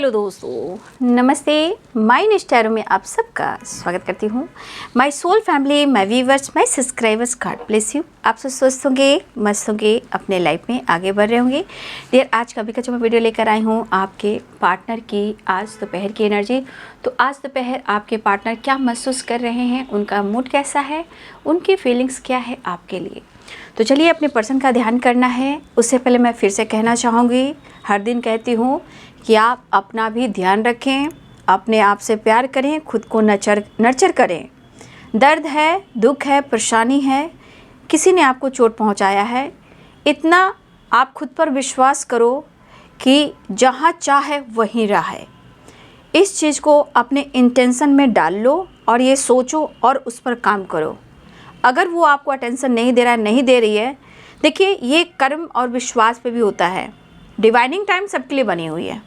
Hello दोस्तों, नमस्ते। My निष्ठा में आप सबका स्वागत करती हूँ। My soul family, my viewers, my subscribers, God bless you. आप सब स्वस्थ होंगे, मस्त होंगे, अपने लाइफ में आगे बढ़ रहे होंगे। डियर, आज का जो मैं वीडियो लेकर आई हूँ आपके पार्टनर की आज दोपहर की एनर्जी। तो आज दोपहर आपके पार्टनर क्या महसूस कर रहे हैं, उनका मूड कैसा है, उनकी फीलिंग्स क्या है आपके लिए। तो चलिए अपने पर्सन का ध्यान करना है। उससे पहले मैं फिर से कहना चाहूँगी, हर दिन कहती हूँ कि आप अपना भी ध्यान रखें, अपने आप से प्यार करें, खुद को नर्चर करें। दर्द है, दुख है, परेशानी है, किसी ने आपको चोट पहुंचाया है, इतना आप खुद पर विश्वास करो कि जहां चाहे वहीं राह है। इस चीज़ को अपने इंटेंशन में डाल लो और ये सोचो और उस पर काम करो। अगर वो आपको अटेंशन नहीं दे रहा है, नहीं दे रही है, देखिए ये कर्म और विश्वास पे भी होता है। डिवाइनिंग टाइम सबके लिए बनी हुई है,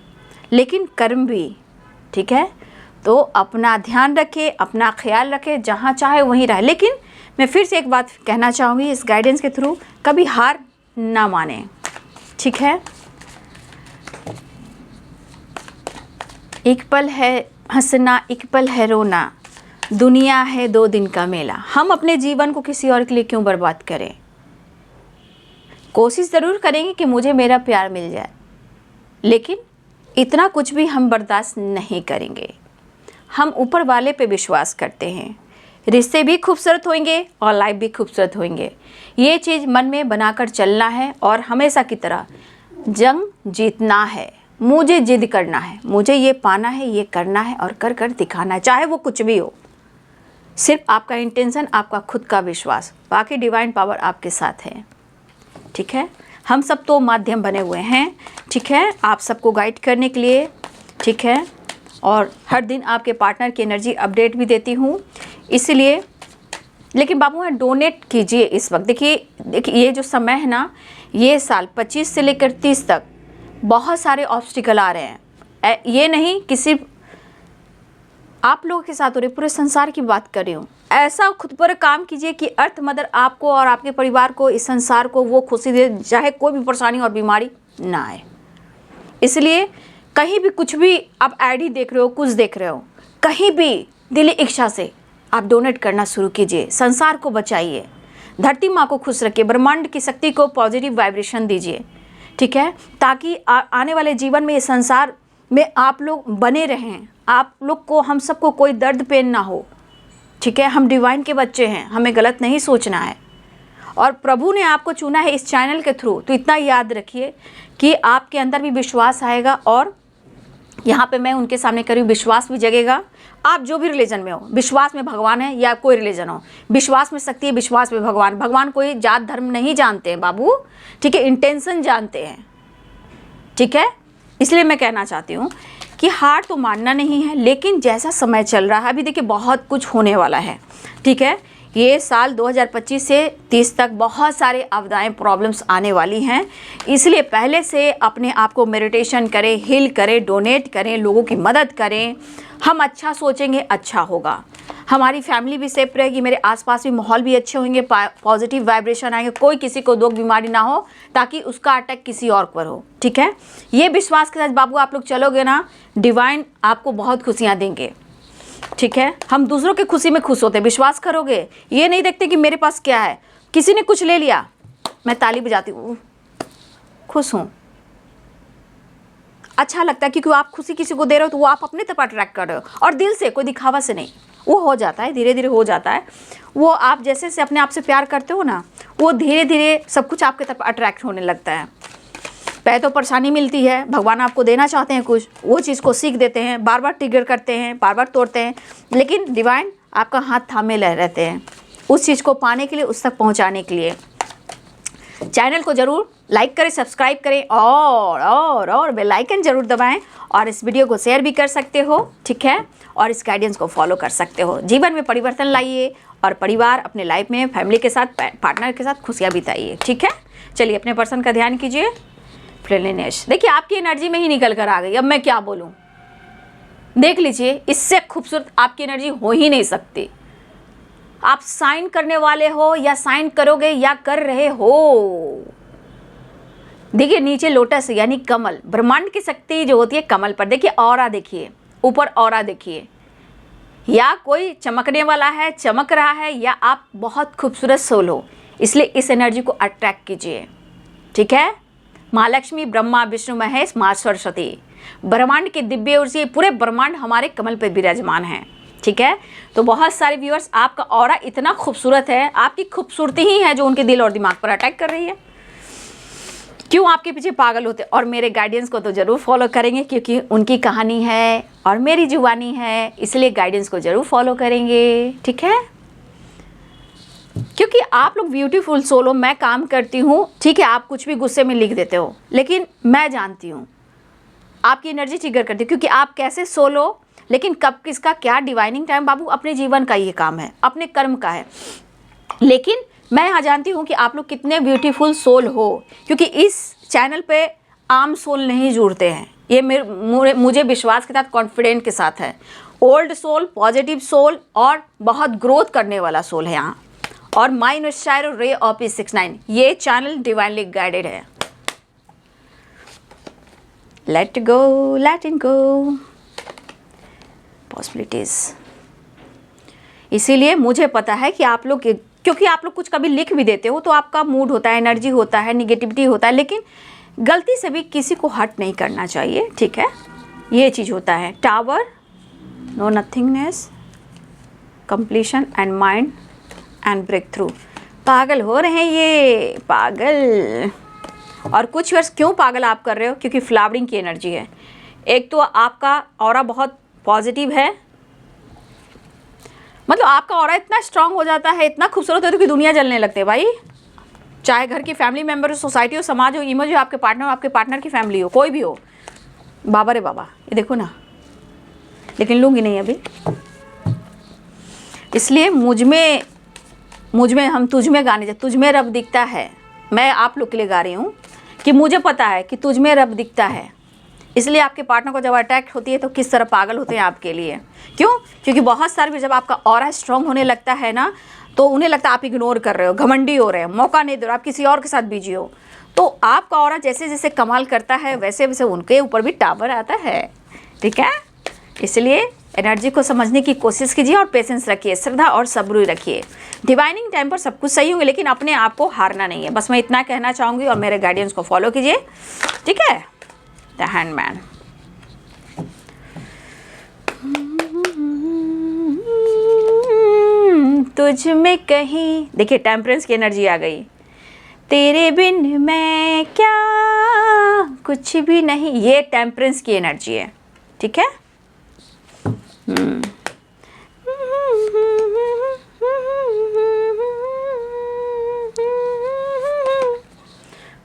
लेकिन कर्म भी, ठीक है। तो अपना ध्यान रखें, अपना ख्याल रखें, जहाँ चाहे वहीं रहे। लेकिन मैं फिर से एक बात कहना चाहूँगी, इस गाइडेंस के थ्रू कभी हार ना माने, ठीक है। एक पल है हंसना, एक पल है रोना, दुनिया है 2 दिन का मेला। हम अपने जीवन को किसी और के लिए क्यों बर्बाद करें। कोशिश ज़रूर करेंगे कि मुझे मेरा प्यार मिल जाए, लेकिन इतना कुछ भी हम बर्दाश्त नहीं करेंगे। हम ऊपर वाले पे विश्वास करते हैं। रिश्ते भी खूबसूरत होंगे और लाइफ भी खूबसूरत होंगे। ये चीज़ मन में बनाकर चलना है और हमेशा की तरह जंग जीतना है। मुझे जिद करना है, मुझे ये पाना है, ये करना है और कर कर दिखाना है, चाहे वो कुछ भी हो। सिर्फ आपका इंटेंशन, आपका खुद का विश्वास, बाकी डिवाइन पावर आपके साथ है, ठीक है। हम सब तो माध्यम बने हुए हैं, ठीक है, आप सबको गाइड करने के लिए, ठीक है। और हर दिन आपके पार्टनर की एनर्जी अपडेट भी देती हूँ, इसलिए। लेकिन बाबू है, डोनेट कीजिए इस वक्त। देखिए ये जो समय है ना, ये साल 25 से लेकर 30 तक बहुत सारे ऑब्स्टिकल आ रहे हैं। ये नहीं कि सिर्फ आप लोगों के साथ हो रहे, पूरे संसार की बात कर रही हूँ। ऐसा खुद पर काम कीजिए कि अर्थ मदर आपको और आपके परिवार को, इस संसार को वो खुशी दे, चाहे कोई भी परेशानी और बीमारी ना आए। इसलिए कहीं भी कुछ भी आप आईडी देख रहे हो, कुछ देख रहे हो, कहीं भी दिली इच्छा से आप डोनेट करना शुरू कीजिए। संसार को बचाइए, धरती माँ को खुश रखिए, ब्रह्मांड की शक्ति को पॉजिटिव वाइब्रेशन दीजिए, ठीक है। ताकि आने वाले जीवन में, इस संसार में आप लोग बने रहें, आप लोग को, हम सबको कोई दर्द पेन ना हो, ठीक है। हम डिवाइन के बच्चे हैं, हमें गलत नहीं सोचना है। और प्रभु ने आपको चुना है इस चैनल के थ्रू, तो इतना याद रखिए कि आपके अंदर भी विश्वास आएगा। और यहाँ पे मैं उनके सामने करी, विश्वास भी जगेगा। आप जो भी रिलीजन में हो, विश्वास में भगवान है या कोई रिलीजन हो, विश्वास में शक्ति है, विश्वास में भगवान। भगवान कोई जात धर्म नहीं जानते हैं बाबू, ठीक है, इंटेंशन जानते हैं, ठीक है। इसलिए मैं कहना चाहती हूँ कि हार तो मानना नहीं है, लेकिन जैसा समय चल रहा है, अभी देखिए बहुत कुछ होने वाला है, ठीक है। ये साल 2025 से 30 तक बहुत सारे आपदाएं, प्रॉब्लम्स आने वाली हैं। इसलिए पहले से अपने आप को मेडिटेशन करें, हील करें, डोनेट करें, लोगों की मदद करें। हम अच्छा सोचेंगे, अच्छा होगा। हमारी फैमिली भी सेफ रहेगी, मेरे आसपास भी माहौल भी अच्छे होंगे, पॉजिटिव वाइब्रेशन आएंगे, कोई किसी को दुख बीमारी ना हो, ताकि उसका अटैक किसी और पर हो, ठीक है। ये विश्वास के साथ बाबू आप लोग चलोगे ना, डिवाइन आपको बहुत खुशियाँ देंगे, ठीक है। हम दूसरों की खुशी में खुश होते हैं, विश्वास करोगे। ये नहीं देखते कि मेरे पास क्या है, किसी ने कुछ ले लिया, मैं ताली बजाती हूँ, खुश हूँ, अच्छा लगता है, क्योंकि आप खुशी किसी को दे रहे हो तो वो आप अपने तरफ अट्रैक्ट कर रहे हो, और दिल से, कोई दिखावा से नहीं। वो हो जाता है, धीरे धीरे हो जाता है। वो आप जैसे से अपने आप से प्यार करते हो ना, वो धीरे धीरे सब कुछ आपके तरफ अट्रैक्ट होने लगता है। पहले तो परेशानी मिलती है, भगवान आपको देना चाहते हैं कुछ, वो चीज़ को सीख देते हैं, बार बार ट्रिगर करते हैं, बार बार तोड़ते हैं, लेकिन डिवाइन आपका हाथ थामे रहते हैं उस चीज़ को पाने के लिए, उस तक पहुँचाने के लिए। चैनल को ज़रूर लाइक करें, सब्सक्राइब करें और बेल आइकन ज़रूर दबाएं, और इस वीडियो को शेयर भी कर सकते हो, ठीक है। और इस गाइडेंस को फॉलो कर सकते हो। जीवन में परिवर्तन लाइए और परिवार, अपने लाइफ में फैमिली के साथ, पार्टनर के साथ खुशियाँ बिताइए, ठीक है। चलिए अपने पर्सन का ध्यान कीजिए। फ्रेंडलीनेस, देखिए आपकी एनर्जी में ही निकल कर आ गई, अब मैं क्या बोलूँ। देख लीजिए, इससे खूबसूरत आपकी एनर्जी हो ही नहीं सकती। आप साइन करने वाले हो या साइन करोगे या कर रहे हो, देखिए नीचे लोटस यानी कमल, ब्रह्मांड की शक्ति जो होती है कमल पर। देखिए ऑरा, देखिए ऊपर ऑरा देखिए, या कोई चमकने वाला है, चमक रहा है, या आप बहुत खूबसूरत सोल हो, इसलिए इस एनर्जी को अट्रैक्ट कीजिए। ठीक है, महालक्ष्मी, ब्रह्मा, विष्णु, महेश, माँ सरस्वती, ब्रह्मांड की दिव्य ऊर्जा, पूरे ब्रह्मांड हमारे कमल पर विराजमान है। ठीक है, तो बहुत सारे व्यूअर्स, आपका ऑरा इतना खूबसूरत है, आपकी खूबसूरती ही है जो उनके दिल और दिमाग पर अटैक कर रही है। क्यों आपके पीछे पागल होते, और मेरे गाइडेंस को तो ज़रूर फॉलो करेंगे, क्योंकि उनकी कहानी है और मेरी जुबानी है, इसलिए गाइडेंस को ज़रूर फॉलो करेंगे। ठीक है, क्योंकि आप लोग ब्यूटीफुल सोल हो, मैं काम करती हूँ। ठीक है, आप कुछ भी गुस्से में लिख देते हो, लेकिन मैं जानती हूँ आपकी एनर्जी ट्रिगर करती है, क्योंकि आप कैसे सोल हो, लेकिन कब किसका क्या डिवाइनिंग टाइम, बाबू अपने जीवन का ये काम है, अपने कर्म का है। लेकिन मैं यहाँ जानती हूँ कि आप लोग कितने ब्यूटीफुल सोल हो, क्योंकि इस चैनल पे आम सोल नहीं जुड़ते हैं। ये मुझे विश्वास के साथ, कॉन्फिडेंट के साथ है। ओल्ड सोल, पॉजिटिव सोल और बहुत ग्रोथ करने वाला सोल है यहाँ। और माई नशायर रे ऑफ पीस 69, ये चैनल डिवाइनली गाइडेड है। लेट गो, लेट इन गो पॉसिबिलिटीज। इसीलिए मुझे पता है कि आप लोग, क्योंकि आप लोग कुछ कभी लिख भी देते हो तो आपका मूड होता है, एनर्जी होता है, निगेटिविटी होता है, लेकिन गलती से भी किसी को हर्ट नहीं करना चाहिए। ठीक है, ये चीज़ होता है। Tower, no nothingness, completion and mind and breakthrough. पागल हो रहे हैं ये, पागल। और कुछ वर्ष क्यों पागल आप कर रहे हो, क्योंकि फ्लावरिंग की एनर्जी है। एक तो आपका ऑरा बहुत पॉजिटिव है, मतलब आपका ऑरा इतना स्ट्रांग हो जाता है, इतना खूबसूरत होता है कि दुनिया जलने लगते हैं भाई। चाहे घर की फैमिली मेम्बर हो, सोसाइटी हो, समाज हो, इमेज हो, आपके पार्टनर की फैमिली हो, कोई भी हो। बाबा रे बाबा, ये देखो ना, लेकिन लूँगी नहीं अभी, इसलिए मुझ में हम तुझ में गाने, तुझ में रब दिखता है। मैं आप लोग के लिए गा रही हूँ कि मुझे पता है कि तुझ में रब दिखता है, इसलिए आपके पार्टनर को जब अटैक होती है तो किस तरह पागल होते हैं आपके लिए। क्यों? क्योंकि बहुत सारे भी जब आपका ऑरा स्ट्रांग होने लगता है ना, तो उन्हें लगता है आप इग्नोर कर रहे हो, घमंडी हो रहे हो, मौका नहीं दे रहे हो, आप किसी और के साथ बिजी हो। तो आपका ऑरा जैसे जैसे कमाल करता है, वैसे वैसे उनके ऊपर भी टावर आता है। ठीक है, इसलिए एनर्जी को समझने की कोशिश कीजिए और पेशेंस रखिए, श्रद्धा और सब्र रखिए। डिवाइनिंग टाइम पर सब कुछ सही होंगे, लेकिन अपने आप को हारना नहीं है। बस मैं इतना कहना चाहूँगी, और मेरे गाइडेंस को फॉलो कीजिए। ठीक है, द हैंडमैन। तुझ में कहीं, देखिए टेम्परेंस की एनर्जी आ गई। तेरे बिन मैं क्या, कुछ भी नहीं, ये टेम्परेंस की एनर्जी है। ठीक है,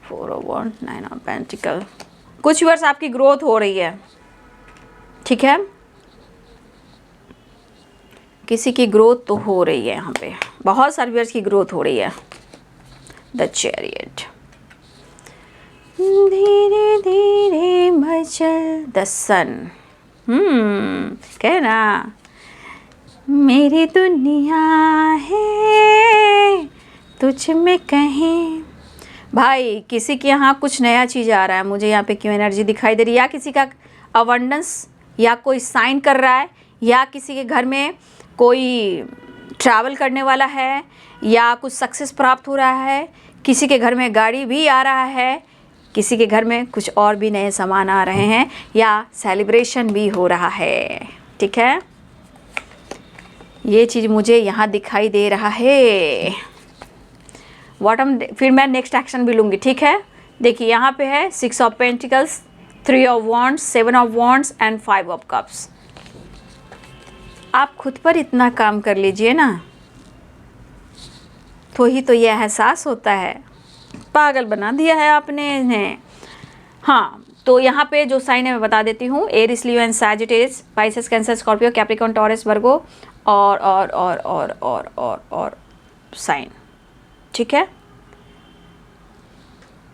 four of wand, nine of pentacle. कुछ वर्ष आपकी ग्रोथ हो रही है। ठीक है, किसी की ग्रोथ तो हो रही है, यहाँ पे बहुत सारे व्यूअर्स की ग्रोथ हो रही है। द चैरियट, धीरे धीरे मचल, द सन। कहना मेरी दुनिया है तुझ में कहीं। भाई किसी के यहाँ कुछ नया चीज़ आ रहा है, मुझे यहाँ पे क्यों एनर्जी दिखाई दे रही है, या किसी का अबंडेंस, या कोई साइन कर रहा है, या किसी के घर में कोई ट्रैवल करने वाला है, या कुछ सक्सेस प्राप्त हो रहा है, किसी के घर में गाड़ी भी आ रहा है, किसी के घर में कुछ और भी नए सामान आ रहे हैं, या सेलिब्रेशन भी हो रहा है। ठीक है, ये चीज़ मुझे यहाँ दिखाई दे रहा है। फिर मैं नेक्स्ट एक्शन भी लूँगी। ठीक है, देखिए यहाँ पे है 6 of pentacles, 3 of wands, 7 of wands and 5 of cups. आप खुद पर इतना काम कर लीजिए ना, तो ही तो ये एहसास होता है। पागल बना दिया है आपने इन्हें। हाँ, तो यहाँ पे जो साइन है मैं बता देती हूँ, Aries, Leo and Sagittarius, Pisces, Cancer, Scorpio, Capricorn, Taurus, Virgo और साइन। ठीक है,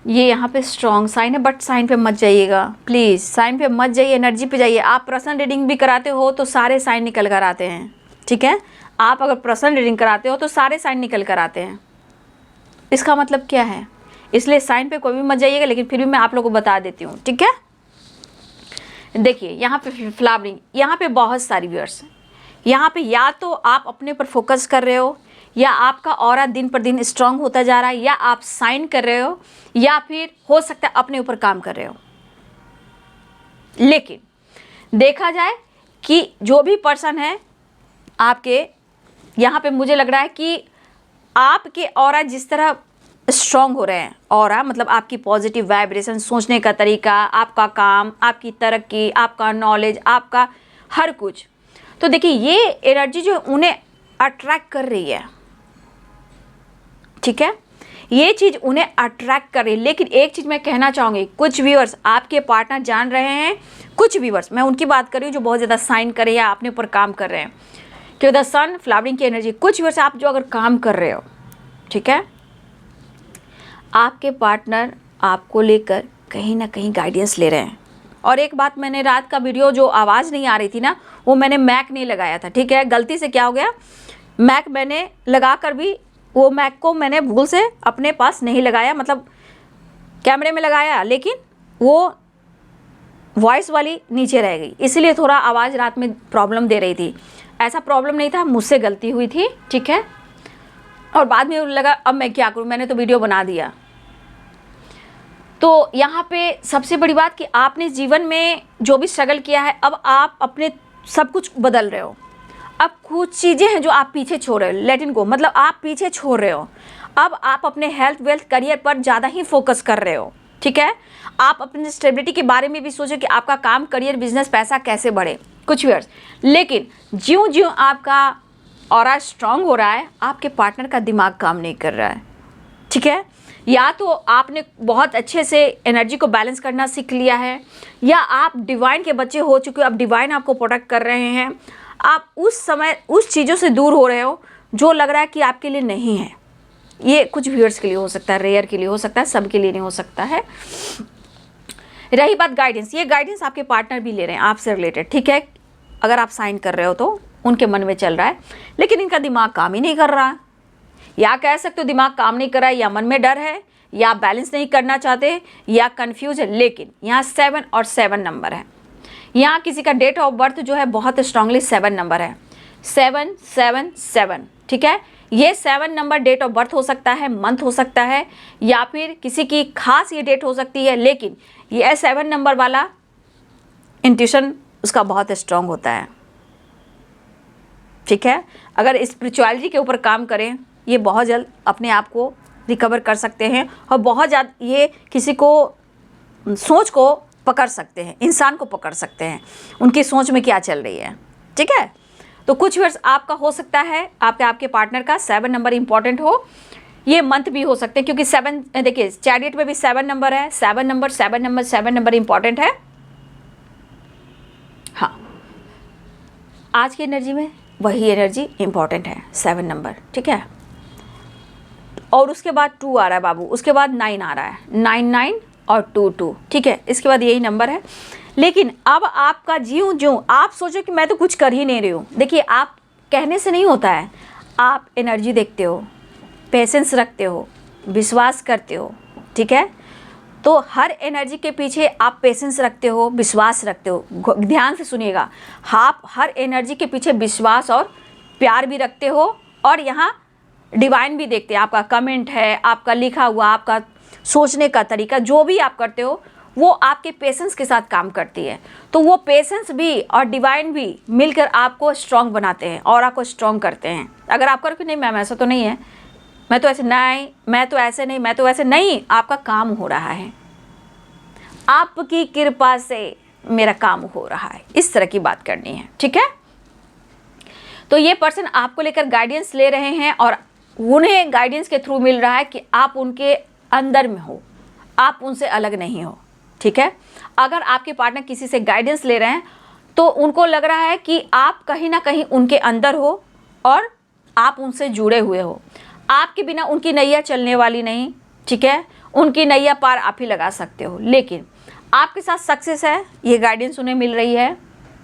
ये यहाँ पे स्ट्रॉन्ग साइन है, बट साइन पे मत जाइएगा प्लीज़, साइन पे मत जाइए, एनर्जी पे जाइए। आप पर्सनल रीडिंग भी कराते हो तो सारे साइन निकल कर आते हैं। ठीक है, आप अगर पर्सनल रीडिंग कराते हो तो सारे साइन निकल कर आते हैं। इसका मतलब क्या है? इसलिए साइन पे कोई भी मत जाइएगा, लेकिन फिर भी मैं आप लोगों को बता देती हूँ, ठीक है। देखिए यहाँ पे फ्लावरिंग, यहाँ पे बहुत सारी व्यूअर्स, यहाँ पे या तो आप अपने पर फोकस कर रहे हो, या आपका ऑरा दिन पर दिन स्ट्रांग होता जा रहा है, या आप साइन कर रहे हो, या फिर हो सकता है अपने ऊपर काम कर रहे हो। लेकिन देखा जाए कि जो भी पर्सन है आपके यहाँ पे, मुझे लग रहा है कि आपके ऑरा जिस तरह स्ट्रांग हो रहे हैं, ऑरा मतलब आपकी पॉजिटिव वाइब्रेशन, सोचने का तरीका, आपका काम, आपकी तरक्की, आपका नॉलेज, आपका हर कुछ। तो देखिए ये एनर्जी जो उन्हें अट्रैक्ट कर रही है, ठीक है, ये चीज़ उन्हें अट्रैक्ट कर रही है। लेकिन एक चीज़ मैं कहना चाहूँगी, कुछ व्यूअर्स आपके पार्टनर जान रहे हैं, कुछ व्यूअर्स, मैं उनकी बात कर रही हूँ जो बहुत ज़्यादा साइन कर रहे हैं या अपने ऊपर काम कर रहे हैं, कि द सन फ्लावरिंग की एनर्जी। कुछ व्यूअर्स आप जो अगर काम कर रहे हो, ठीक है, आपके पार्टनर आपको लेकर कहीं ना कहीं गाइडेंस ले रहे हैं। और एक बात, मैंने रात का वीडियो जो आवाज़ नहीं आ रही थी ना, वो मैंने मैक नहीं लगाया था, ठीक है, गलती से क्या हो गया, मैक मैंने लगा कर भी वो मैक को मैंने भूल से अपने पास नहीं लगाया, मतलब कैमरे में लगाया, लेकिन वो वॉइस वाली नीचे रह गई, इसलिए थोड़ा आवाज़ रात में प्रॉब्लम दे रही थी। ऐसा प्रॉब्लम नहीं था, मुझसे गलती हुई थी, ठीक है। और बाद में लगा अब मैं क्या करूं, मैंने तो वीडियो बना दिया। तो यहाँ पे सबसे बड़ी बात कि आपने जीवन में जो भी स्ट्रगल किया है, अब आप अपने सब कुछ बदल रहे हो। अब कुछ चीज़ें हैं जो आप पीछे छोड़ रहे हो, लेट इट गो, मतलब आप पीछे छोड़ रहे हो। अब आप अपने हेल्थ, वेल्थ, करियर पर ज़्यादा ही फोकस कर रहे हो, ठीक है। आप अपने स्टेबिलिटी के बारे में भी सोचो कि आपका काम, करियर, बिजनेस, पैसा कैसे बढ़े, कुछ व्यूअर्स। लेकिन ज्यों ज्यों आपका ऑरा स्ट्रांग हो रहा है, आपके पार्टनर का दिमाग काम नहीं कर रहा है, ठीक है। या तो आपने बहुत अच्छे से एनर्जी को बैलेंस करना सीख लिया है, या आप डिवाइन के बच्चे हो चुके हो, अब डिवाइन आपको प्रोटेक्ट कर रहे हैं। आप उस समय उस चीज़ों से दूर हो रहे हो जो लग रहा है कि आपके लिए नहीं है। ये कुछ व्यूअर्स के लिए हो सकता है, रेयर के लिए हो सकता है, सबके लिए नहीं हो सकता है। रही बात गाइडेंस, ये गाइडेंस आपके पार्टनर भी ले रहे हैं आपसे रिलेटेड, ठीक है। अगर आप साइन कर रहे हो तो उनके मन में चल रहा है, लेकिन इनका दिमाग काम ही नहीं कर रहा, या कह सकते हो दिमाग काम नहीं कर रहा है, या मन में डर है, या बैलेंस नहीं करना चाहते, या कंफ्यूज है। लेकिन यहाँ 7 और 7 नंबर है, यहाँ किसी का डेट ऑफ बर्थ जो है बहुत स्ट्रांगली 7 नंबर है, 777, ठीक है। ये 7 नंबर डेट ऑफ बर्थ हो सकता है, मंथ हो सकता है, या फिर किसी की खास ये डेट हो सकती है। लेकिन ये 7 नंबर वाला इंट्यूशन उसका बहुत स्ट्रांग होता है, ठीक है। अगर स्पिरिचुअलिटी के ऊपर काम करें, ये बहुत जल्द अपने आप को रिकवर कर सकते हैं, और बहुत ज़्यादा ये किसी को सोच को पकड़ सकते हैं, इंसान को पकड़ सकते हैं, उनकी सोच में क्या चल रही है, ठीक है। तो कुछ वर्ष आपका हो सकता है, आपके पार्टनर का 7 नंबर इंपॉर्टेंट हो, ये मंथ भी हो सकते हैं, क्योंकि 7 देखिए चैरियट में भी 7 नंबर है, 7 नंबर इंपॉर्टेंट है। हाँ, आज की एनर्जी में वही एनर्जी इंपॉर्टेंट है, 7 नंबर, ठीक है। और उसके बाद 2 आ रहा है बाबू, उसके बाद 9 आ रहा है, 9 और 2, ठीक है। इसके बाद यही नंबर है। लेकिन अब आपका ज्यों आप सोचो कि मैं तो कुछ कर ही नहीं रही हूँ, देखिए आप कहने से नहीं होता है, आप एनर्जी देखते हो, पेशेंस रखते हो, विश्वास करते हो, ठीक है। तो हर एनर्जी के पीछे आप पेशेंस रखते हो, विश्वास रखते हो। ध्यान से सुनिएगा, आप हर एनर्जी के पीछे विश्वास और प्यार भी रखते हो, और यहाँ डिवाइन भी देखते हैं। आपका कमेंट है, आपका लिखा हुआ, आपका सोचने का तरीका, जो भी आप करते हो वो आपके पेशेंस के साथ काम करती है। तो वो पेशेंस भी और डिवाइन भी मिलकर आपको स्ट्रांग बनाते हैं और आपको स्ट्रांग करते हैं। अगर आप करो कि नहीं मैम ऐसा तो नहीं है, मैं तो ऐसे नहीं, मैं तो ऐसे नहीं, मैं तो ऐसे नहीं, आपका काम हो रहा है, आपकी कृपा से मेरा काम हो रहा है, इस तरह की बात करनी है, ठीक है। तो ये पर्सन आपको लेकर गाइडेंस ले रहे हैं, और उन्हें गाइडेंस के थ्रू मिल रहा है कि आप उनके अंदर में हो, आप उनसे अलग नहीं हो, ठीक है। अगर आपके पार्टनर किसी से गाइडेंस ले रहे हैं तो उनको लग रहा है कि आप कहीं ना कहीं उनके अंदर हो और आप उनसे जुड़े हुए हो, आपके बिना उनकी नैया चलने वाली नहीं, ठीक है। उनकी नैया पार आप ही लगा सकते हो, लेकिन आपके साथ सक्सेस है, ये गाइडेंस उन्हें मिल रही है,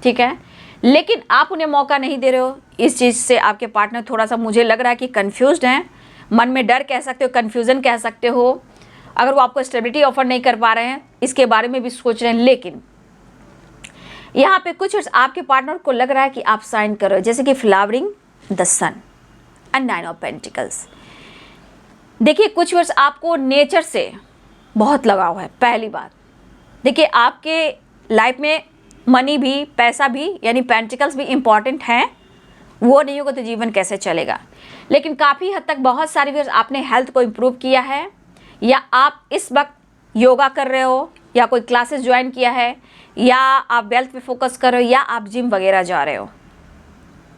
ठीक है। लेकिन आप उन्हें मौका नहीं दे रहे हो। इस चीज़ से आपके पार्टनर थोड़ा सा मुझे लग रहा है कि कंफ्यूज्ड हैं, मन में डर कह सकते हो, कन्फ्यूज़न कह सकते हो, अगर वो आपको स्टेबिलिटी ऑफर नहीं कर पा रहे हैं, इसके बारे में भी सोच रहे हैं। लेकिन यहाँ पे कुछ आपके पार्टनर को लग रहा है कि आप साइन कर रहे हो, जैसे कि flowering the sun and 9 of pentacles. देखिए कुछ वर्ष आपको नेचर से बहुत लगाव है। पहली बात देखिए, आपके लाइफ में मनी भी, पैसा भी, यानी पेंटिकल्स भी इम्पॉर्टेंट हैं। वो नहीं होगा तो जीवन कैसे चलेगा। लेकिन काफ़ी हद तक बहुत सारी वर्ष आपने हेल्थ को इम्प्रूव किया है, या आप इस वक्त योगा कर रहे हो, या कोई क्लासेस ज्वाइन किया है, या आप वेल्थ पे फोकस कर रहे हो, या आप जिम वगैरह जा रहे हो,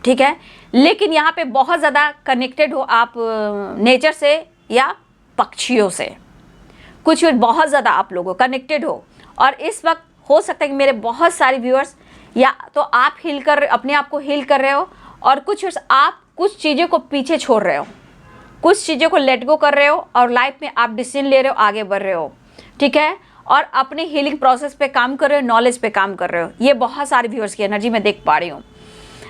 ठीक है। लेकिन यहाँ पे बहुत ज़्यादा कनेक्टेड हो आप नेचर से या पक्षियों से, कुछ बहुत ज़्यादा आप लोगों कनेक्टेड हो। और इस वक्त हो सकता है कि मेरे बहुत सारे व्यूअर्स या तो आप हील कर अपने आप को हील कर रहे हो, और कुछ आप कुछ चीज़ों को पीछे छोड़ रहे हो, कुछ चीज़ों को लेट गो कर रहे हो, और लाइफ में आप डिसीजन ले रहे हो, आगे बढ़ रहे हो, ठीक है। और अपने हीलिंग प्रोसेस पे काम कर रहे हो, नॉलेज पे काम कर रहे हो। ये बहुत सारे व्यूअर्स की एनर्जी मैं देख पा रही हूँ।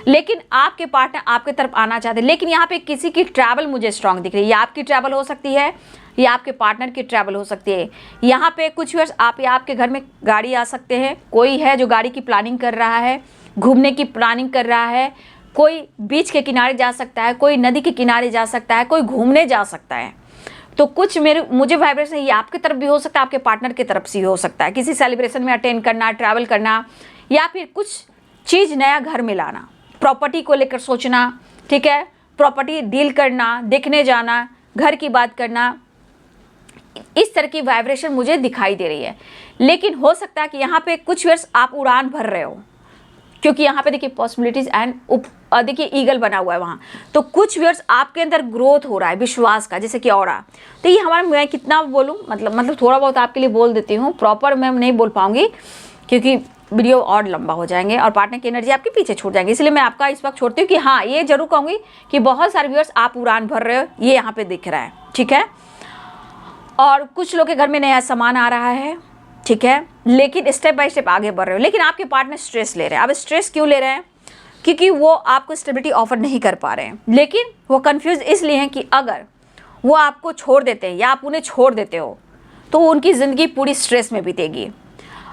लेकिन आपके पार्टनर आपके तरफ आना चाहते हैं, लेकिन यहाँ पे किसी की ट्रैवल मुझे स्ट्रांग दिख रही है। या आपकी ट्रैवल हो सकती है, या आपके पार्टनर की ट्रैवल हो सकती है। यहाँ पे कुछ व्यूअर्स आप या आपके घर में गाड़ी आ सकते हैं। कोई है जो गाड़ी की प्लानिंग कर रहा है, घूमने की प्लानिंग कर रहा है। कोई बीच के किनारे जा सकता है, कोई नदी के किनारे जा सकता है, कोई घूमने जा सकता है। तो कुछ मुझे वाइब्रेशन ये आपकी तरफ भी हो सकता है, आपके पार्टनर की तरफ से हो सकता है। किसी सेलिब्रेशन में अटेंड करना, ट्रैवल करना, या फिर कुछ चीज़ नया घर में लाना, प्रॉपर्टी को लेकर सोचना, ठीक है, प्रॉपर्टी डील करना, देखने जाना, घर की बात करना, इस तरह की वाइब्रेशन मुझे दिखाई दे रही है। लेकिन हो सकता है कि यहाँ पे कुछ वर्ष आप उड़ान भर रहे हो, क्योंकि यहाँ पे देखिए पॉसिबिलिटीज एंड देखिए ईगल बना हुआ है वहाँ। तो कुछ वर्ष आपके अंदर ग्रोथ हो रहा है विश्वास का, जैसे कि ऑरा। तो ये हमारा, मैं कितना बोलूँ, मतलब थोड़ा बहुत आपके लिए बोल देती हूँ, प्रॉपर मैं नहीं बोल पाऊँगी क्योंकि वीडियो और लंबा हो जाएंगे और पार्टनर की एनर्जी आपके पीछे छूट जाएंगे। इसलिए मैं आपका इस वक्त छोड़ती हूँ कि हाँ, ये जरूर कहूँगी कि बहुत सारे व्यूअर्स आप उड़ान भर रहे हो, ये यहाँ पे दिख रहा है, ठीक है। और कुछ लोग के घर में नया सामान आ रहा है, ठीक है, लेकिन स्टेप बाय स्टेप आगे बढ़ रहे हो। लेकिन आपके पार्टनर स्ट्रेस ले रहे हैं। अब स्ट्रेस क्यों ले रहे हैं? क्योंकि वो आपको स्टेबिलिटी ऑफर नहीं कर पा रहे हैं। लेकिन वो कंफ्यूज इसलिए हैं कि अगर वो आपको छोड़ देते हैं या आप उन्हें छोड़ देते हो तो उनकी ज़िंदगी पूरी स्ट्रेस में बीतेगी।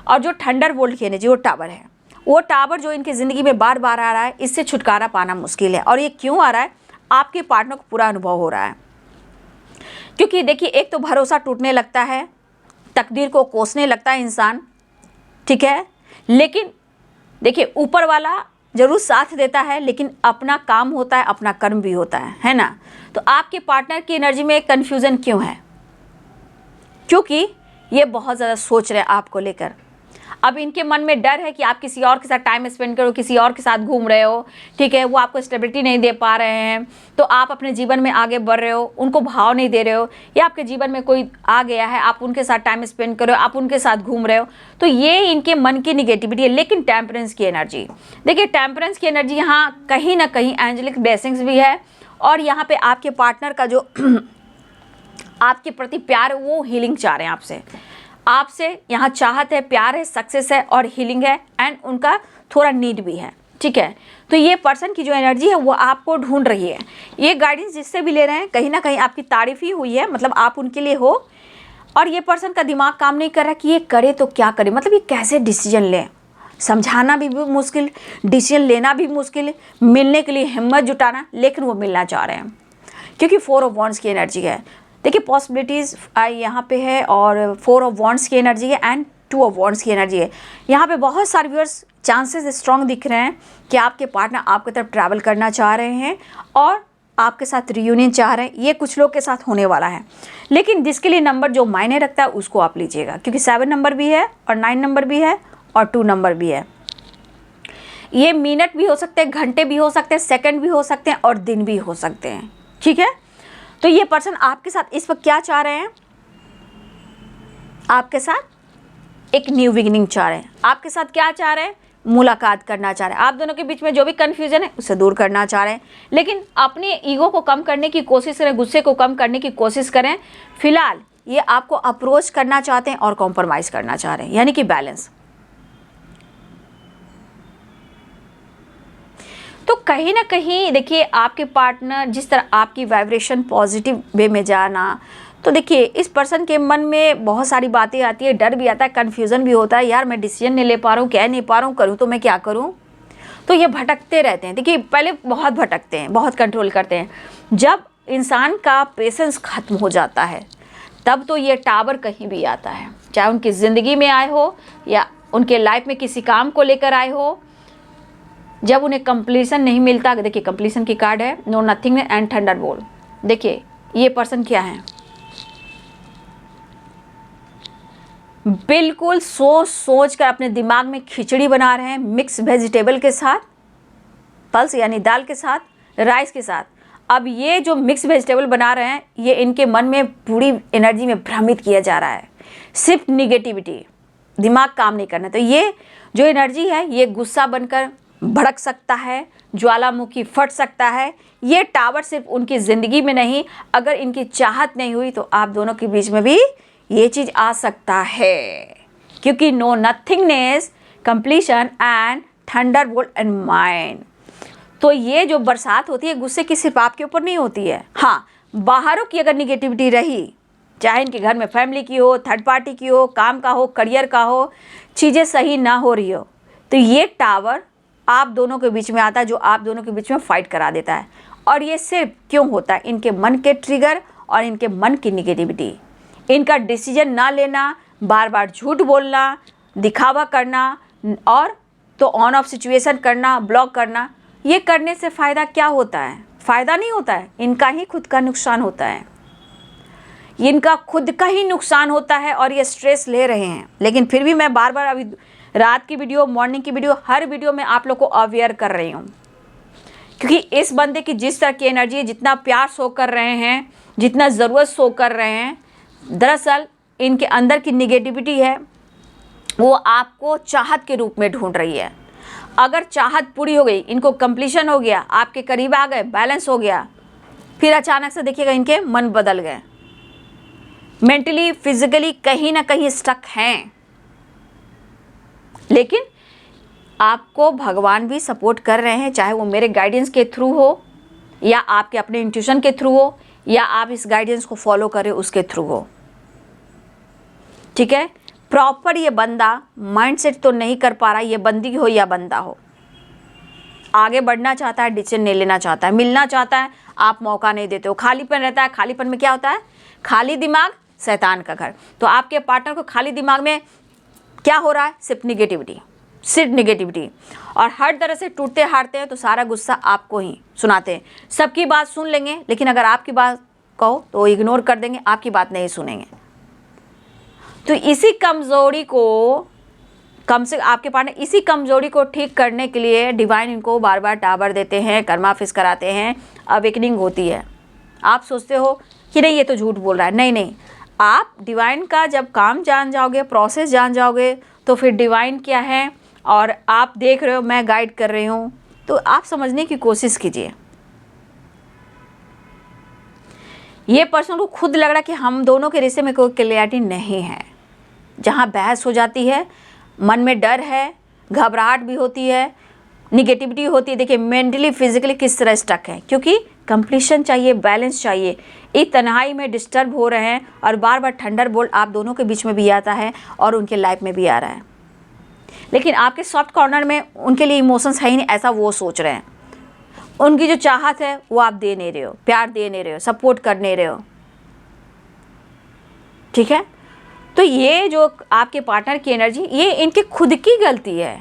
और जो थंडर बोल्ट की एनर्जी, वो टावर है, वो टावर जो इनकी ज़िंदगी में बार बार आ रहा है, इससे छुटकारा पाना मुश्किल है। और ये क्यों आ रहा है? आपके पार्टनर को पूरा अनुभव हो रहा है। क्योंकि देखिए, एक तो भरोसा टूटने लगता है, तकदीर को कोसने लगता है इंसान, ठीक है। लेकिन देखिए, ऊपर वाला जरूर साथ देता है, लेकिन अपना काम होता है, अपना कर्म भी होता है ना। तो आपके पार्टनर की एनर्जी में कन्फ्यूज़न क्यों है? क्योंकि ये बहुत ज़्यादा सोच रहे हैं आपको लेकर। अब इनके मन में डर है कि आप किसी और के साथ टाइम स्पेंड करो, किसी और के साथ घूम रहे हो, ठीक है, वो आपको स्टेबिलिटी नहीं दे पा रहे हैं, तो आप अपने जीवन में आगे बढ़ रहे हो, उनको भाव नहीं दे रहे हो, या आपके जीवन में कोई आ गया है, आप उनके साथ टाइम स्पेंड करो, आप उनके साथ घूम रहे हो, तो ये इनके मन की निगेटिविटी है। लेकिन टेम्परेंस की एनर्जी, देखिए टेम्परेंस की एनर्जी यहाँ कहीं ना कहीं एंजेलिक ब्लेसिंग्स भी है, और यहाँ पे आपके पार्टनर का जो आपके प्रति प्यार, वो हीलिंग चाह रहे हैं आपसे यहाँ चाहत है, प्यार है, सक्सेस है और हीलिंग है, एंड उनका थोड़ा नीड भी है, ठीक है। तो ये पर्सन की जो एनर्जी है वो आपको ढूंढ रही है। ये गाइडेंस जिससे भी ले रहे हैं, कहीं ना कहीं आपकी तारीफ ही हुई है, मतलब आप उनके लिए हो। और ये पर्सन का दिमाग काम नहीं कर रहा कि ये करे तो क्या करे, मतलब ये कैसे डिसीजन लें। समझाना भी मुश्किल, डिसीजन लेना भी मुश्किल, मिलने के लिए हिम्मत जुटाना, लेकिन वो मिलना चाह रहे हैं क्योंकि 4 ऑफ वॉन्ड्स की एनर्जी है। देखिए पॉसिबिलिटीज़ यहाँ पे है, और 4 ऑफ वॉन्ड्स की एनर्जी है एंड 2 ऑफ वॉन्ड्स की एनर्जी है। यहाँ पे बहुत सारे व्यूअर्स चांसेस स्ट्रॉन्ग दिख रहे हैं कि आपके पार्टनर आपकी तरफ ट्रैवल करना चाह रहे हैं और आपके साथ रियूनियन चाह रहे हैं। ये कुछ लोग के साथ होने वाला है, लेकिन जिसके लिए नंबर जो मायने रखता है उसको आप लीजिएगा, क्योंकि 7 नंबर भी है और 9 नंबर भी है और 2 नंबर भी है। ये मिनट भी हो सकते हैं, घंटे भी हो सकते हैं, सेकंड भी हो सकते हैं और दिन भी हो सकते हैं, ठीक है। तो ये पर्सन आपके साथ इस वक्त क्या चाह रहे हैं? आपके साथ एक न्यू बिगिनिंग चाह रहे हैं। आपके साथ क्या चाह रहे हैं? मुलाकात करना चाह रहे हैं। आप दोनों के बीच में जो भी कन्फ्यूजन है उसे दूर करना चाह रहे हैं, लेकिन अपने ईगो को कम करने की कोशिश करें, गुस्से को कम करने की कोशिश करें। फिलहाल ये आपको अप्रोच करना चाहते हैं और कॉम्प्रोमाइज़ करना चाह रहे हैं, यानी कि बैलेंस। तो कहीं ना कहीं देखिए, आपके पार्टनर जिस तरह आपकी वाइब्रेशन पॉजिटिव वे में जाना, तो देखिए इस पर्सन के मन में बहुत सारी बातें आती है, डर भी आता है, कन्फ्यूज़न भी होता है, यार मैं डिसीजन नहीं ले पा रहा हूँ, कह नहीं पा रहा हूँ, करूँ तो मैं क्या करूँ। तो ये भटकते रहते हैं। देखिए पहले बहुत भटकते हैं, बहुत कंट्रोल करते हैं। जब इंसान का पेशेंस ख़त्म हो जाता है तब तो ये टावर कहीं भी आता है, चाहे उनकी ज़िंदगी में आए हो या उनके लाइफ में किसी काम को लेकर आए हो। जब उन्हें कंप्लीशन नहीं मिलता, देखिए कंप्लीशन की कार्ड है, नो नथिंग एंड थंडरबोल्ट। देखिए ये पर्सन क्या है, बिल्कुल सोच सोच कर अपने दिमाग में खिचड़ी बना रहे हैं, मिक्स वेजिटेबल के साथ, पल्स यानी दाल के साथ, राइस के साथ। अब ये जो मिक्स वेजिटेबल बना रहे हैं, ये इनके मन में पूरी एनर्जी में भ्रमित किया जा रहा है, सिर्फ निगेटिविटी, दिमाग काम नहीं करना। तो ये जो एनर्जी है ये गुस्सा बनकर भड़क सकता है, ज्वालामुखी फट सकता है। ये टावर सिर्फ उनकी ज़िंदगी में नहीं, अगर इनकी चाहत नहीं हुई तो आप दोनों के बीच में भी ये चीज़ आ सकता है, क्योंकि no nothingness, completion and thunderbolt and mind. तो ये जो बरसात होती है गुस्से की सिर्फ आपके ऊपर नहीं होती है। हाँ, बाहरों की अगर निगेटिविटी रही, चाहे इनके घर में फैमिली की हो, थर्ड पार्टी की हो, काम का हो, करियर का हो, चीज़ें सही ना हो रही हो, तो ये टावर आप दोनों के बीच में आता है, जो आप दोनों के बीच में फाइट करा देता है। और ये सिर्फ क्यों होता है, इनके मन के ट्रिगर और इनके मन की निगेटिविटी, इनका डिसीजन ना लेना, बार बार झूठ बोलना, दिखावा करना और तो ऑन ऑफ सिचुएशन करना, ब्लॉक करना। ये करने से फ़ायदा क्या होता है? फ़ायदा नहीं होता है, इनका ही खुद का नुकसान होता है, इनका खुद का ही नुकसान होता है और ये स्ट्रेस ले रहे हैं। लेकिन फिर भी मैं बार बार अभी रात की वीडियो, मॉर्निंग की वीडियो, हर वीडियो में आप लोग को अवेयर कर रही हूँ, क्योंकि इस बंदे की जिस तरह की एनर्जी, जितना प्यार शो कर रहे हैं, जितना ज़रूरत शो कर रहे हैं, दरअसल इनके अंदर की निगेटिविटी है वो आपको चाहत के रूप में ढूंढ रही है। अगर चाहत पूरी हो गई, इनको कंप्लीशन हो गया, आपके करीब आ गए, बैलेंस हो गया, फिर अचानक से देखिएगा इनके मन बदल गए, मेंटली फिजिकली कहीं ना कहीं स्टक हैं। लेकिन आपको भगवान भी सपोर्ट कर रहे हैं, चाहे वो मेरे गाइडेंस के थ्रू हो या आपके अपने इंट्यूशन के थ्रू हो या आप इस गाइडेंस को फॉलो करें उसके थ्रू हो। ठीक है, प्रॉपर ये बंदा माइंडसेट तो नहीं कर पा रहा, ये बंदी हो या बंदा हो, आगे बढ़ना चाहता है, डिसीजन नहीं लेना चाहता है, मिलना चाहता है, आप मौका नहीं देते हो, खालीपन रहता है। खालीपन में क्या होता है? खाली दिमाग शैतान का घर। तो आपके पार्टनर को खाली दिमाग में क्या हो रहा है? सिर्फ निगेटिविटी, सिर्फ निगेटिविटी, और हर तरह से टूटते हारते हैं तो सारा गुस्सा आपको ही सुनाते हैं। सबकी बात सुन लेंगे, लेकिन अगर आपकी बात कहो तो इग्नोर कर देंगे, आपकी बात नहीं सुनेंगे। तो इसी कमज़ोरी को कम से आपके पार्टनर इसी कमज़ोरी को ठीक करने के लिए डिवाइन इनको बार बार टावर देते हैं, कर्मा फिस कराते हैं, अवेकनिंग होती है। आप सोचते हो कि नहीं ये तो झूठ बोल रहा है, नहीं नहीं, आप डिवाइन का जब काम जान जाओगे, प्रोसेस जान जाओगे, तो फिर डिवाइन क्या है और आप देख रहे हो मैं गाइड कर रही हूँ, तो आप समझने की कोशिश कीजिए। ये पर्सन को खुद लग रहा है कि हम दोनों के रिश्ते में कोई क्लियरिटी नहीं है, जहाँ बहस हो जाती है, मन में डर है, घबराहट भी होती है, निगेटिविटी होती है। देखिए मेंटली फिजिकली किस तरह स्टक है, क्योंकि कंप्लीशन चाहिए, बैलेंस चाहिए। इस तन्हाई में डिस्टर्ब हो रहे हैं और बार बार थंडरबोल्ट आप दोनों के बीच में भी आता है और उनके लाइफ में भी आ रहा है। लेकिन आपके सॉफ्ट कॉर्नर में उनके लिए इमोशंस है ही नहीं, ऐसा वो सोच रहे हैं। उनकी जो चाहत है वो आप दे नहीं रहे हो, प्यार दे नहीं रहे हो, सपोर्ट कर नहीं रहे हो। ठीक है, तो ये जो आपके पार्टनर की एनर्जी, ये इनके खुद की गलती है।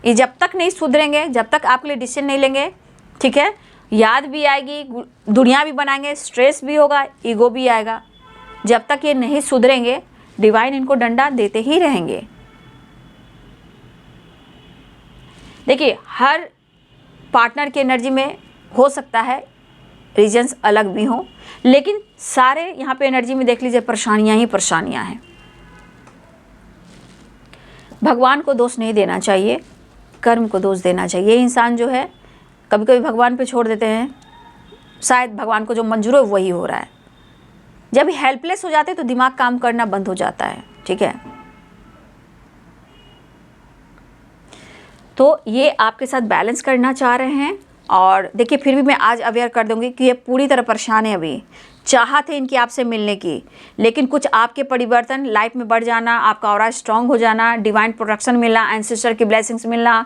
ये जब तक नहीं सुधरेंगे, जब तक आपके लिए डिसीजन नहीं लेंगे, ठीक है, याद भी आएगी, दुनिया भी बनाएंगे, स्ट्रेस भी होगा, ईगो भी आएगा। जब तक ये नहीं सुधरेंगे, डिवाइन इनको डंडा देते ही रहेंगे। देखिए हर पार्टनर की एनर्जी में हो सकता है रीजन्स अलग भी हों, लेकिन सारे यहाँ पे एनर्जी में देख लीजिए परेशानियाँ ही परेशानियाँ हैं। भगवान को दोष नहीं देना चाहिए, कर्म को दोष देना चाहिए। इंसान जो है कभी कभी भगवान पे छोड़ देते हैं, शायद भगवान को जो मंजूर हो वही हो रहा है। जब हेल्पलेस हो जाते हैं तो दिमाग काम करना बंद हो जाता है। ठीक है, तो ये आपके साथ बैलेंस करना चाह रहे हैं और देखिए फिर भी मैं आज अवेयर कर दूंगी कि ये पूरी तरह परेशान है, अभी चाहत है इनकी आपसे मिलने की, लेकिन कुछ आपके परिवर्तन लाइफ में बढ़ जाना, आपका ऑरा स्ट्रांग हो जाना, डिवाइन प्रोटेक्शन मिलना, एंसेस्टर की ब्लेसिंग्स मिलना,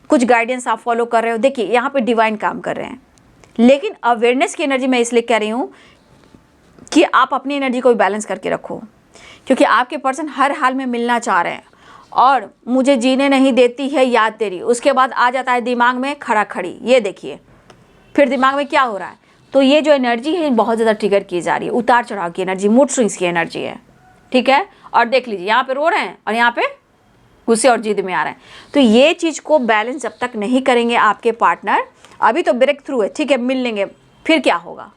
कुछ गाइडेंस आप फॉलो कर रहे हो। देखिए यहाँ पे डिवाइन काम कर रहे हैं, लेकिन अवेयरनेस की एनर्जी मैं इसलिए कह रही हूँ कि आप अपनी एनर्जी को भी बैलेंस करके रखो, क्योंकि आपके पर्सन हर हाल में मिलना चाह रहे हैं और मुझे जीने नहीं देती है याद तेरी, उसके बाद आ जाता है दिमाग में खड़ा खड़ी। ये देखिए फिर दिमाग में क्या हो रहा है, तो ये जो एनर्जी है बहुत ज़्यादा ट्रिगर की जा रही है, उतार चढ़ाव की एनर्जी, मूड स्विंग्स की एनर्जी है, ठीक है। और देख लीजिए यहाँ पे रो रहे हैं और यहाँ पे गुस्से और जिद में आ रहे हैं। तो ये चीज़ को बैलेंस जब तक नहीं करेंगे आपके पार्टनर, अभी तो ब्रेक थ्रू है, ठीक है, मिल लेंगे, फिर क्या होगा,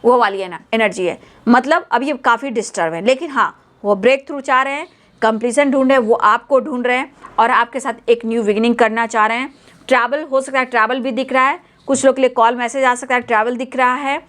वो वाली है ना एनर्जी है, मतलब अब ये काफ़ी डिस्टर्ब है, लेकिन हाँ वो ब्रेक थ्रू चाह रहे हैं, कंप्लीसन ढूंढ रहे हैं, वो आपको ढूंढ रहे हैं और आपके साथ एक न्यू बिगिनिंग करना चाह रहे हैं। ट्रैवल हो सकता है, ट्रैवल भी दिख रहा है, कुछ लोग के लिए कॉल मैसेज आ सकता है, ट्रैवल दिख रहा है,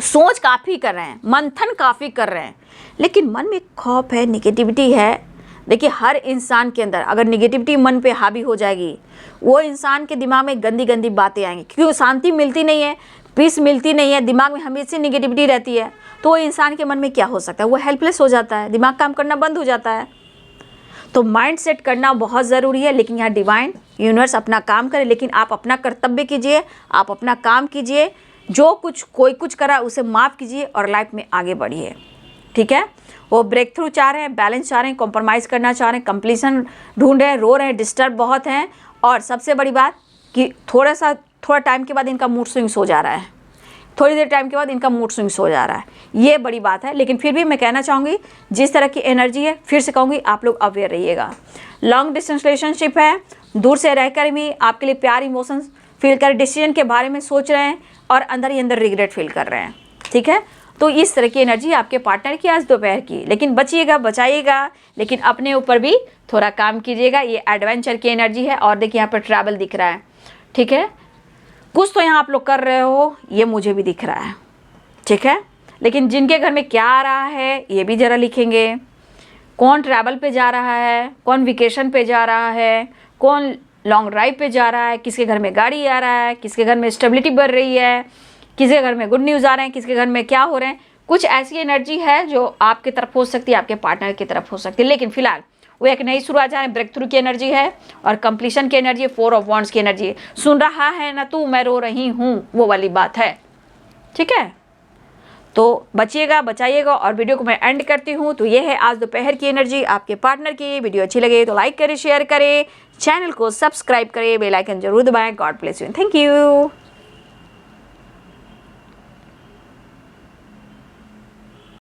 सोच काफ़ी कर रहे हैं, मंथन काफ़ी कर रहे हैं, लेकिन मन में खौफ है, निगेटिविटी है। देखिए हर इंसान के अंदर अगर निगेटिविटी मन पे हावी हो जाएगी, वो इंसान के दिमाग में गंदी गंदी बातें आएंगी, क्योंकि शांति मिलती नहीं है, पीस मिलती नहीं है, दिमाग में हमेशा निगेटिविटी रहती है, तो वो इंसान के मन में क्या हो सकता है, वो हेल्पलेस हो जाता है, दिमाग काम करना बंद हो जाता है। तो माइंड सेट करना बहुत ज़रूरी है, लेकिन यहाँ डिवाइन यूनिवर्स अपना काम करे, लेकिन आप अपना कर्तव्य कीजिए, आप अपना काम कीजिए, जो कुछ कोई कुछ करा उसे माफ़ कीजिए और लाइफ में आगे बढ़िए, ठीक है। वो ब्रेक थ्रू चाह रहे हैं, बैलेंस चाह रहे हैं, कॉम्प्रोमाइज़ करना चाह रहे हैं, कंप्लीसन ढूंढ रहे हैं, रो रहे हैं, डिस्टर्ब बहुत हैं, और सबसे बड़ी बात कि थोड़ा टाइम के बाद इनका मूड स्विंग्स हो जा रहा है, थोड़ी देर टाइम के बाद इनका मूड स्विंग्स हो जा रहा है, ये बड़ी बात है। लेकिन फिर भी मैं कहना चाहूँगी जिस तरह की एनर्जी है, फिर से कहूँगी आप लोग अवेयर रहिएगा। लॉन्ग डिस्टेंस रिलेशनशिप है, दूर से रहकर भी आपके लिए प्यार इमोशंस फील कर, डिसीजन के बारे में सोच रहे हैं और अंदर ही अंदर रिग्रेट फील कर रहे हैं, ठीक है। तो इस तरह की एनर्जी आपके पार्टनर की आज दोपहर की, लेकिन बचिएगा, बचाइएगा, लेकिन अपने ऊपर भी थोड़ा काम कीजिएगा। ये एडवेंचर की एनर्जी है और देखिए यहाँ पर ट्रैवल दिख रहा है, ठीक है, कुछ तो यहाँ आप लोग कर रहे हो, ये मुझे भी दिख रहा है, ठीक है। लेकिन जिनके घर में क्या आ रहा है ये भी ज़रा लिखेंगे, कौन ट्रैवल पे जा रहा है, कौन वेकेशन पे जा रहा है, कौन लॉन्ग ड्राइव पे जा रहा है, किसके घर में गाड़ी आ रहा है, किसके घर में स्टेबिलिटी बढ़ रही है, किसी के घर में गुड न्यूज़ आ रहे हैं, किसके घर में क्या हो रहे हैं। कुछ ऐसी एनर्जी है जो आपकी तरफ हो सकती है, आपके पार्टनर की तरफ हो सकती है, लेकिन फिलहाल वो एक नई शुरुआत जा रहे हैं, ब्रेक थ्रू की एनर्जी है और कंप्लीशन की एनर्जी है, 4 ऑफ वांड्स की एनर्जी है। सुन रहा है ना तू, मैं रो रही हूँ, वो वाली बात है, ठीक है। तो बचिएगा, बचाइएगा, और वीडियो को मैं एंड करती हूँ। तो ये है आज दोपहर की एनर्जी आपके पार्टनर की। वीडियो अच्छी लगे तो लाइक करें, शेयर करें, चैनल को सब्सक्राइब करें, बेल आइकन जरूर दबाएं। God bless you, thank you.